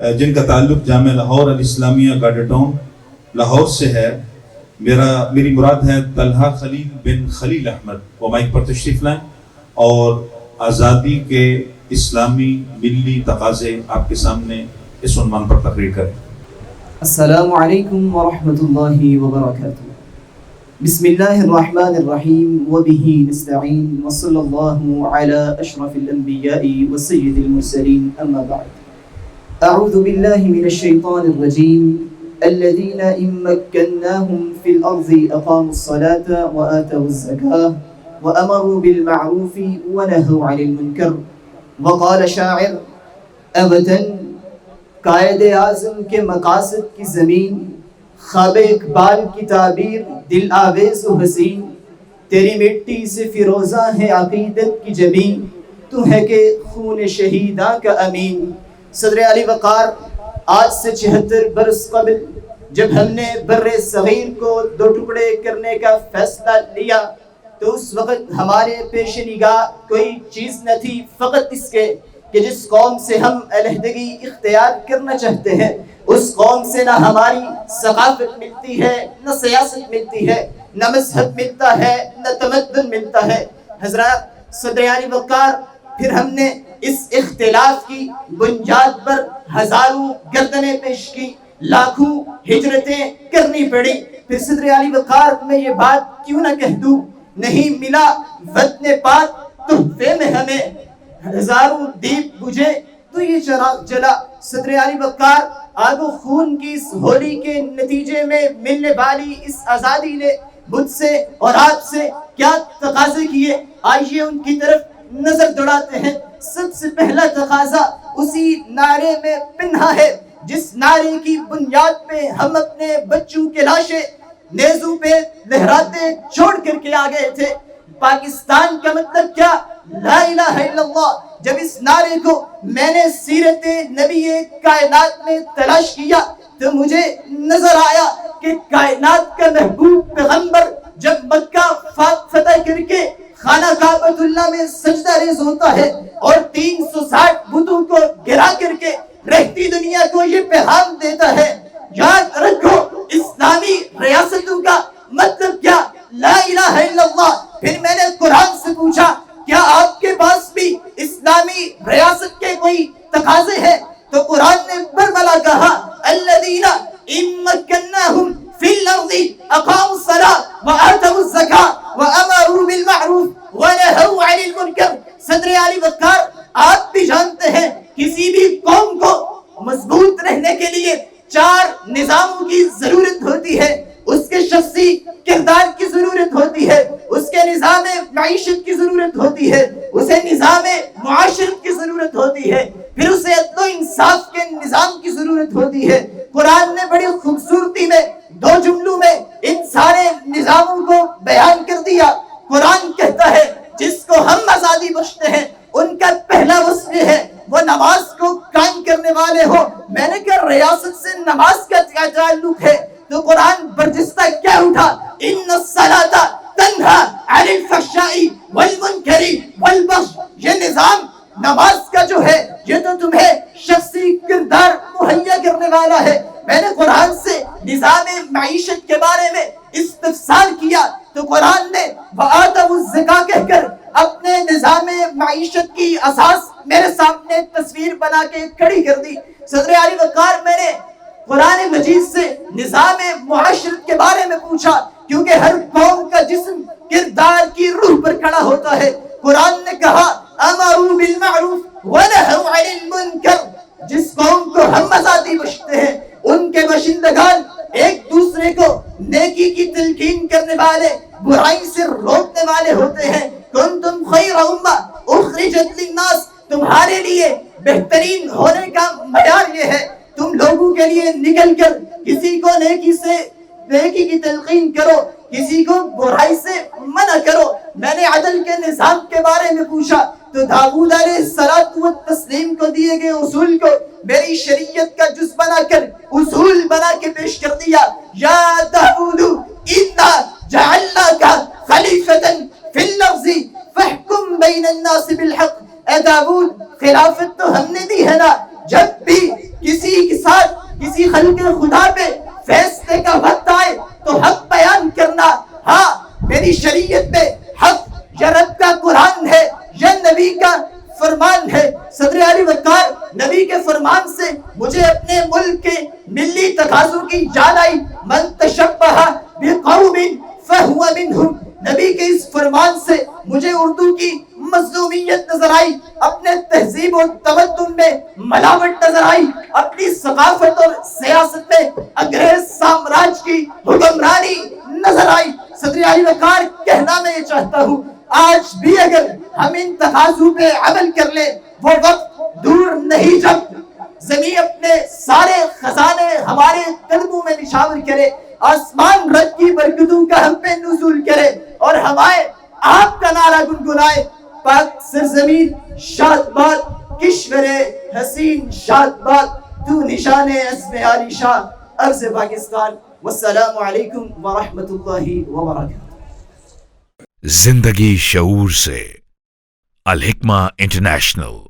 جن کا تعلق جامعہ لاہور الاسلامیہ گارڈر ٹاؤن لاہور سے ہے. میری مراد ہے طلحہ خلیل بن خلیل احمد. وہ مائک پر تشریف لائیں اور آزادی کے اسلامی ملی تقاضے آپ کے سامنے اس عنوان پر تقریر کریں. السلام علیکم ورحمۃ اللہ وبرکاتہ. بسم اللہ الرحمن الرحیم وبہ نستعین وصلی اللہ علی اشرف الانبیاء وسید المرسلین اما بعد. اعوذ باللہ من الشیطان الرجیم الذین ان مکناہم فی الارض اقاموا الصلاة وآتوا الزکاة وامروا بالمعروف ونہوا عن المنکر. وقال شاعر ابتن قائد اعظم کے مقاصد کی زمین، خواب اقبال کی تعبیر دل آویز و حسین. تیری مٹی سے فیروزہ ہے عقیدت کی جبین، تو ہے کہ خون شہیداں کا امین. صدر علی وقار، آج سے 76 برس قبل جب ہم نے بر صغیر کو 2 ٹکڑے کرنے کا فیصلہ لیا تو اس وقت ہمارے پیش نگاہ کوئی چیز نہ تھی، فقط اس کے کہ جس قوم سے ہم علیحدگی اختیار کرنا چاہتے ہیں اس قوم سے نہ ہماری ثقافت ملتی ہے، نہ سیاست ملتی ہے، نہ مذہب ملتا ہے، نہ تمدن ملتا ہے. حضرات صدر علی وقار، پھر ہم نے اس اختلاف کی بنیاد پر ہزاروں گردنیں پیش کی، لاکھوں ہجرتیں کرنی پڑی. پھر صدر علی وقار میں یہ بات کیوں نہ کہہ دوں، نہیں ملا وطن پاک تحفے میں ہمیں، ہزاروں دیپ بجھے تو یہ چراغ جلا. صدر علی وقار، آگ و خون کی اس ہولی کے نتیجے میں ملنے والی اس آزادی نے مجھ سے اور آپ سے کیا تقاضے کیے، آئیے ان کی طرف نظر دوڑاتے ہیں. سب سے پہلا تقاضا اسی نعرے میں پنہا ہے جس نعرے کی بنیاد پہ ہم اپنے بچوں کے لاشیں نیزوں پہ لہراتے چھوڑ کر کے آ گئے تھے. پاکستان کا مطلب کیا؟ لا الہ الا اللہ. جب اس نعرے کو میں نے سیرت نبی کائنات میں تلاش کیا تو مجھے نظر آیا کہ کائنات کا محبوب پیغمبر جب مکہ فتح کر کے خانہ کعبۃ اللہ میں سجدہ ریز ہوتا ہے اور 360 بتوں کو گرا کر کے رہتی دنیا کو یہ پیغام دیتا ہے، یاد رکھو اسلامی ریاستوں کا مطلب کیا؟ لا الہ الا اللہ. پھر میں نے قرآن سے پوچھا کیا آپ کے پاس بھی اسلامی ریاست کے کوئی تقاضے ہیں؟ تو قرآن نے برملا کہا الذین ان مکناہم فی الارض اقاموا الصلاة وآتوا الزکاة وامروا بالمعروف ونہوا عن المنکر. صدر علی وقار، آپ بھی جانتے ہیں کسی بھی قوم کو مضبوط رہنے کے لیے 4 نظاموں کی ضرورت ہوتی ہے. اس کے شخصی کردار کی ضرورت ہوتی ہے، اس کے نظام معیشت کی ضرورت ہوتی ہے، اسے نظام معاشرت کی ضرورت ہوتی ہے، پھر اسے عدل و انصاف کے نظام کی ضرورت ہوتی ہے. قرآن نے بڑی خوبصورتی میں 2 جملوں میں ان سارے نظاموں کو بیان کر دیا. قرآن کہتا ہے جس کو ہم آزادی بخشتے ہیں ان کا پہلا وصف ہے وہ نماز کو قائم کرنے والے ہو. میں نے کہا ریاست سے نماز کا کیا تعلق ہے؟ تو قرآن برجستہ کیا اٹھا، ان الصلاۃ تنہی عن الفحشاء والمنکر والبغی. یہ نظام نماز کا جو ہے یہ تو تمہیں شخصی کردار مہیا کرنے والا ہے. میں نے قرآن سے نظام معیشت کے بارے میں استفسار کیا تو قرآن نے وآتوا الزکاة کہہ کر اپنے نظام معیشت کی اساس میرے سامنے تصویر بنا کے کھڑی کر دی. صدر علی وقار، میں نے قرآن مجید سے نظام معاشرت کے بارے میں پوچھا کیونکہ ہر قوم کا جسم کردار کی روح پر کھڑا ہوتا ہے. قرآن نے کہا امروا بالمعروف ونہوا عن المنکر. جس قوم کو ہم آزادی بخشتے ہیں ان کے باشندگان ایک دوسرے کو نیکی کی تلقین کرنے والے، برائی سے روکنے والے ہوتے ہیں. کنتم خیر امہ اخرجت للناس. تمہارے لیے بہترین ہونے کا معیار یہ ہے تم لوگوں کے لیے نکل کر کسی کو نیکی کی تلقین کرو، کسی کو برائی سے منع کرو. میں نے عدل کے نظام کے بارے میں پوچھا تو داؤد علیہ الصلوۃ والتسلیم کو دیے گئے اصول کو میری شریعت کا جز بنا کر اصول بنا کے پیش کر دیا. یا داؤد انا جعلناک خلیفۃ فی الارض فاحکم بین الناس بالحق. اے داؤد، خلافت تو ہم نے دی ہے نا، جب بھی کسی کے ساتھ کسی خلق خدا پہ فیصلے کا وقت آئے تو حق بیان کرنا. ہاں میری شریعت میں حق یہ رب کا قرآن ہے, یہ نبی کا فرمان ہے. صدر علی وقار نبی کے فرمان سے مجھے اپنے ملک کے ملی تقاضوں کی یاد آئی. من تشبہ بقوم فہو منہم. نبی کے اس فرمان سے مجھے اردو کی مظلومیت نظر آئی, اپنے تہذیب و تمدن میں ملاوٹ نظر آئی, اپنی ثقافت اور سیاست میں انگریز سامراج کی حکمرانی نظر آئی. صدر علی وقار کہنا میں یہ چاہتا ہوں آج بھی اگر ہم ان تقاضوں پہ عمل کر لیں وہ وقت دور نہیں جب زمین اپنے سارے خزانے ہمارے قدموں میں نشاور کرے, آسمان رب کی برکتوں کا ہم پہ نزول کرے اور ہمارے آپ کا نعرہ گنگنائے. پاک سرزمین شاد باد کشور حسین شاد باد تو نشان عزم عالی شاہ عرض پاکستان. والسلام علیکم ورحمۃ اللہ وبرکاتہ. زندگی شعور سے. الحکمہ انٹرنیشنل.